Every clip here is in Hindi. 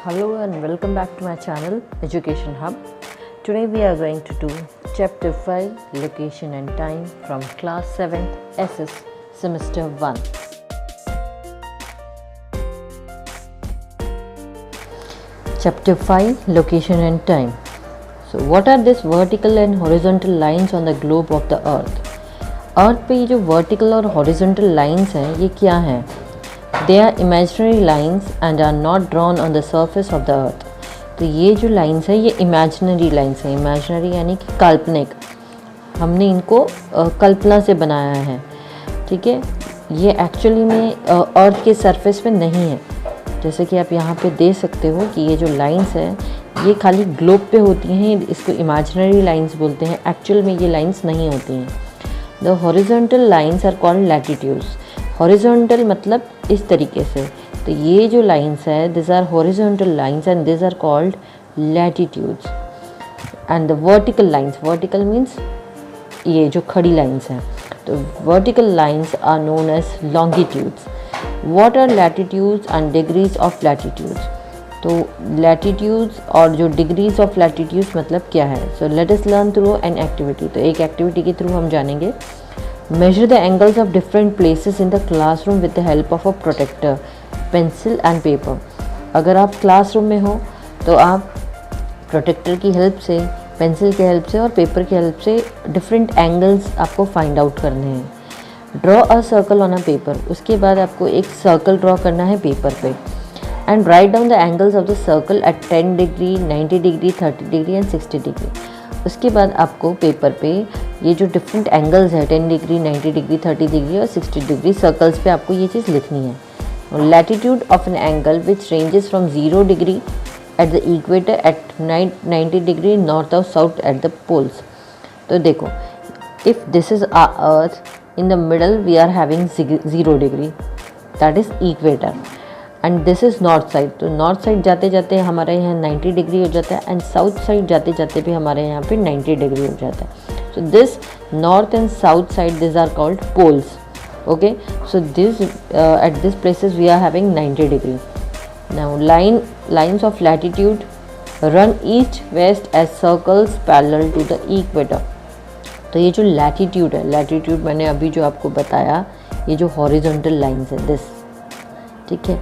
Hello and welcome back to my channel Education Hub. Today we are going to do Chapter 5 Location and Time from Class 7 SS Semester 1. Chapter 5 Location and Time. So what are these vertical and horizontal lines on the globe of the earth? अर्थ पे ये जो वर्टिकल और हॉरिजॉन्टल लाइंस हैं ये क्या हैं? They are imaginary lines and are not drawn on the surface of the earth. तो ये जो लाइंस है ये इमेजिनरी लाइंस हैं. इमेजिनरी यानी कि काल्पनिक, हमने इनको कल्पना से बनाया है. ठीक है, ये एक्चुअली में अर्थ के सरफेस पे नहीं है. जैसे कि आप यहाँ पे देख सकते हो कि ये जो लाइंस है ये खाली ग्लोब पे होती हैं, इसको इमेजिनरी लाइंस बोलते हैं. एक्चुअल में ये लाइंस नहीं होती हैं. The horizontal lines are called latitudes. Horizontal मतलब इस तरीके से. तो ये जो लाइंस है this are horizontal lines and this are called latitudes. And the vertical lines, vertical means ये जो खड़ी लाइंस हैं, तो vertical lines are known as longitudes. What are latitudes and degrees of latitudes? तो लैटिट्यूड्स और जो डिग्रीज ऑफ लैटिट्यूड्स मतलब क्या है? So let us learn through an activity. तो एक एक्टिविटी के थ्रू हम जानेंगे. Measure the angles of different places in the classroom with the help of a protractor, pencil and paper. अगर आप क्लासरूम में हो तो आप प्रोटेक्टर की हेल्प से, पेंसिल की हेल्प से और पेपर की हेल्प से डिफरेंट एंगल्स आपको फाइंड आउट करने हैं. Draw a circle on a paper. उसके बाद आपको एक सर्कल ड्रॉ करना है पेपर पे. And write down the angles of the circle eight 10 degree, 90 degree, 30 degree and 60 degree. उसके बाद आपको पेपर पे ये जो डिफरेंट एंगल्स है 10 डिग्री, 90 डिग्री, 30 डिग्री और 60 डिग्री सर्कल्स पे आपको ये चीज़ लिखनी है. Latitude of an angle which ranges from 0 degree at the equator at 90 degree north और साउथ एट द पोल्स. तो देखो, if this is our earth, in the middle we are having 0 degree, that is equator. And this is north side. तो नॉर्थ साइड जाते जाते हमारे यहाँ 90 डिग्री हो जाता है एंड साउथ साइड जाते जाते भी हमारे यहाँ पे 90 डिग्री हो जाता है. So this north and south side this are called poles. Okay, so this at this places we are having 90 degree. Now lines of latitude run east west as circles parallel to the equator. तो ये जो लैटिट्यूड है, लैटिट्यूड मैंने अभी जो आपको बताया, ये जो हॉरिजॉन्टल लाइन्स है दिस, ठीक है.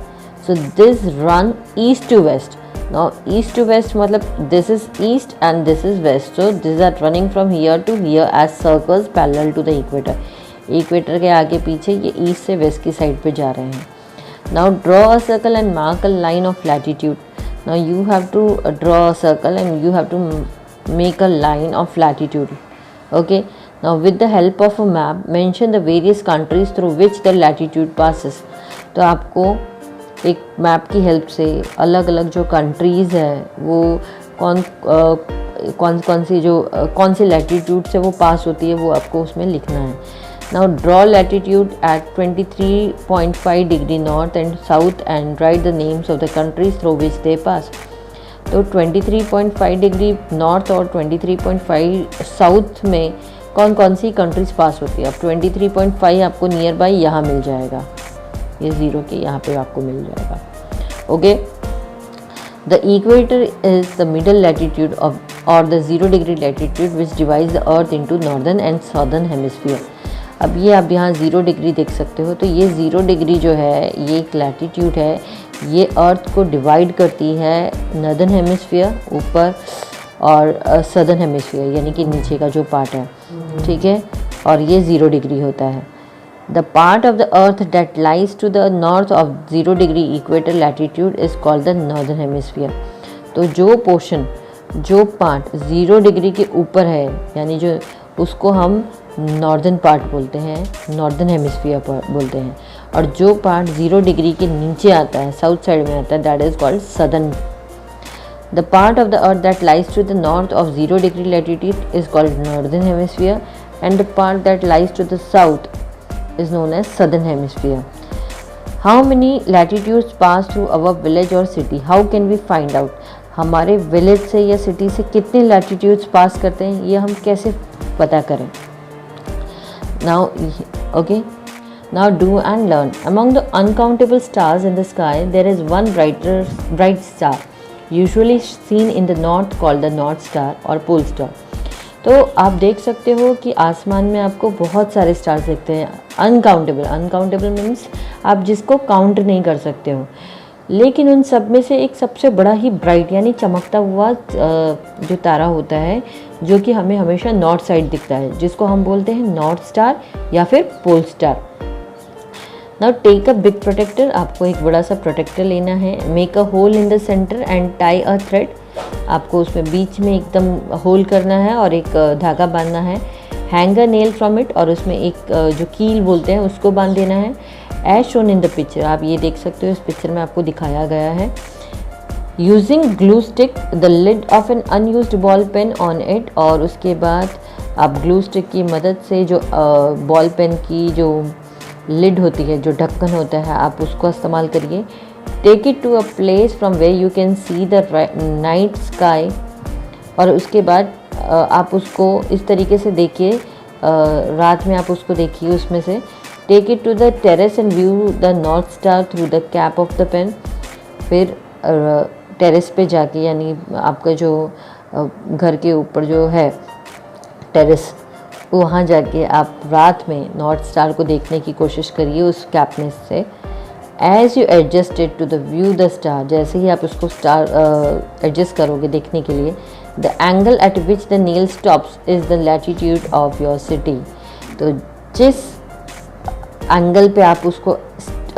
So this run east to west. Now east to west मतलब this is east and this is west. So these are running from here to here as circles parallel to the equator. Equator के आगे पीछे ये east से west की side पे जा रहे हैं. Now draw a circle and mark a line of latitude. Now you have to draw a circle and you have to make a line of latitude. Okay. Now with the help of a map, mention the various countries through which the latitude passes. तो आपको एक मैप की हेल्प से अलग अलग जो कंट्रीज़ है वो कौन सी लैटिट्यूड से वो पास होती है वो आपको उसमें लिखना है. Now draw latitude at 23.5 degree north and south and write the names of the countries through which they pass. तो 23.5 डिग्री नॉर्थ और 23.5 साउथ में कौन कौन सी कंट्रीज पास होती है. अब 23.5 आपको नियर बाई यहाँ मिल जाएगा, ये 0 के यहाँ पे आपको मिल जाएगा. Okay, the equator is the middle latitude of और the 0 degree latitude which divides the earth into northern and southern hemisphere. अब ये आप यहाँ 0 डिग्री देख सकते हो. तो ये 0 डिग्री जो है ये एक लैटिट्यूड है, ये अर्थ को डिवाइड करती है नॉर्दर्न हेमिस्फीयर ऊपर और सदर्न हेमिस्फीयर यानी कि नीचे का जो पार्ट है, ठीक है. और ये 0 डिग्री होता है. The part of the earth that lies to the north of 0 degree equator latitude is called the northern hemisphere. तो जो पोर्शन, जो पार्ट 0 डिग्री के ऊपर है यानी जो उसको हम नॉर्दर्न पार्ट बोलते हैं, नॉर्दर्न हेमिस्फीयर बोलते हैं. और जो पार्ट 0 डिग्री के नीचे आता है, साउथ साइड में आता है, that is called southern. The part of the earth that lies to the north of 0 degree latitude is called northern hemisphere and the part that lies to the south is known as southern hemisphere. How many latitudes pass through our village or city? How can we find out? हमारे विलेज से या सिटी से कितने लैटिट्यूड्स पास करते हैं ये हम कैसे पता करें. Now okay, Now do and learn. Among the uncountable stars in the sky, there is one bright star, usually seen in the north, called the North Star or Pole Star. तो आप देख सकते हो कि आसमान में आपको बहुत सारे स्टार्स दिखते हैं, अनकाउंटेबल मीन्स आप जिसको काउंट नहीं कर सकते हो, लेकिन उन सब में से एक सबसे बड़ा ही ब्राइट यानी चमकता हुआ जो तारा होता है, जो कि हमें हमेशा नॉर्थ साइड दिखता है, जिसको हम बोलते हैं नॉर्थ स्टार या फिर pole star. Now take a big protractor, आपको एक बड़ा सा प्रोटेक्टर लेना है। Make a hole in the centre and tie a thread, आपको उसमें बीच में एकदम होल करना है और एक धागा बांधना है। Hang a nail from it, और उसमें एक जो कील बोलते हैं उसको बांध देना है। As shown in the picture, आप ये देख सकते हो इस पिक्चर में आपको दिखाया गया है। Using glue stick the lid of an unused ball pen on it, और उसके बाद आप ग्लू स्टिक की मदद से जो बॉल पेन की जो लिड होती है, जो ढक्कन होता है, आप उसको इस्तेमाल करिए। Take it to a place from where you can see the night sky, और उसके बाद आप उसको इस तरीके से देखिए, रात में आप उसको देखिए उसमें से। Take it to the terrace and view the north star through the cap of the pen, फिर टेरेस पे जाके, यानी आपका जो घर के ऊपर जो है टेरेस, वहाँ जाके आप रात में नॉर्थ स्टार को देखने की कोशिश करिए उस कैप में से। As you adjusted to the view the star, जैसे ही आप उसको स्टार एडजस्ट करोगे देखने के लिए, the angle at which the needle stops is the latitude of your city, तो जिस एंगल पे आप उसको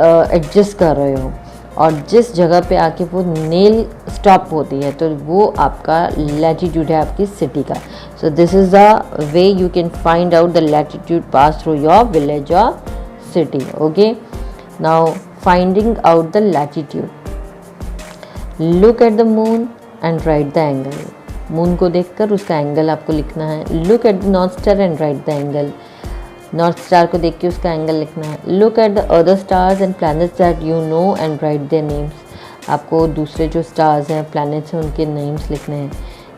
एडजस्ट कर रहे हो और जिस जगह पे आके वो नेल स्टॉप होती है, तो वो आपका लैटिट्यूड है आपकी सिटी का। So this is the way you can find out the latitude pass through your village और city. Okay, now finding out the latitude, look at the moon and write the angle, moon को देखकर उसका एंगल आपको लिखना है। Look at the north star and write the angle, north star को देख के उसका एंगल लिखना है। Look at the other stars and planets that you know and write their names, आपको दूसरे जो स्टार्स हैं, प्लैनेट्स हैं, उनके नेम्स लिखने हैं।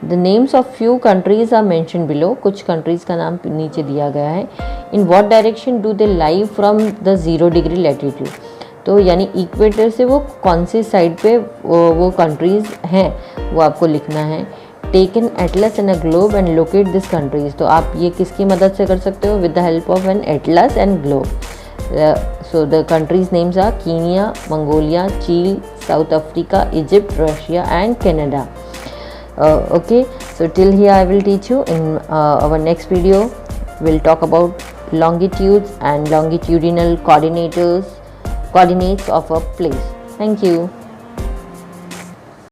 The names of few countries are mention below, कुछ कंट्रीज़ का नाम नीचे दिया गया है। In what direction do they lie from the 0 degree latitude, तो यानी इक्वेटर से वो कौन सी साइड पे वो कंट्रीज़ हैं वो आपको लिखना है। Take an atlas and a globe and locate this countries, तो आप ये किसकी मदद से कर सकते हो? With the help of an atlas and globe. So the countries names are Kenya, Mongolia, Chile, South Africa, Egypt, Russia and Canada. Okay, so till here I will teach you. In our next video we'll talk about longitudes and longitudinal coordinates of a place. Thank you.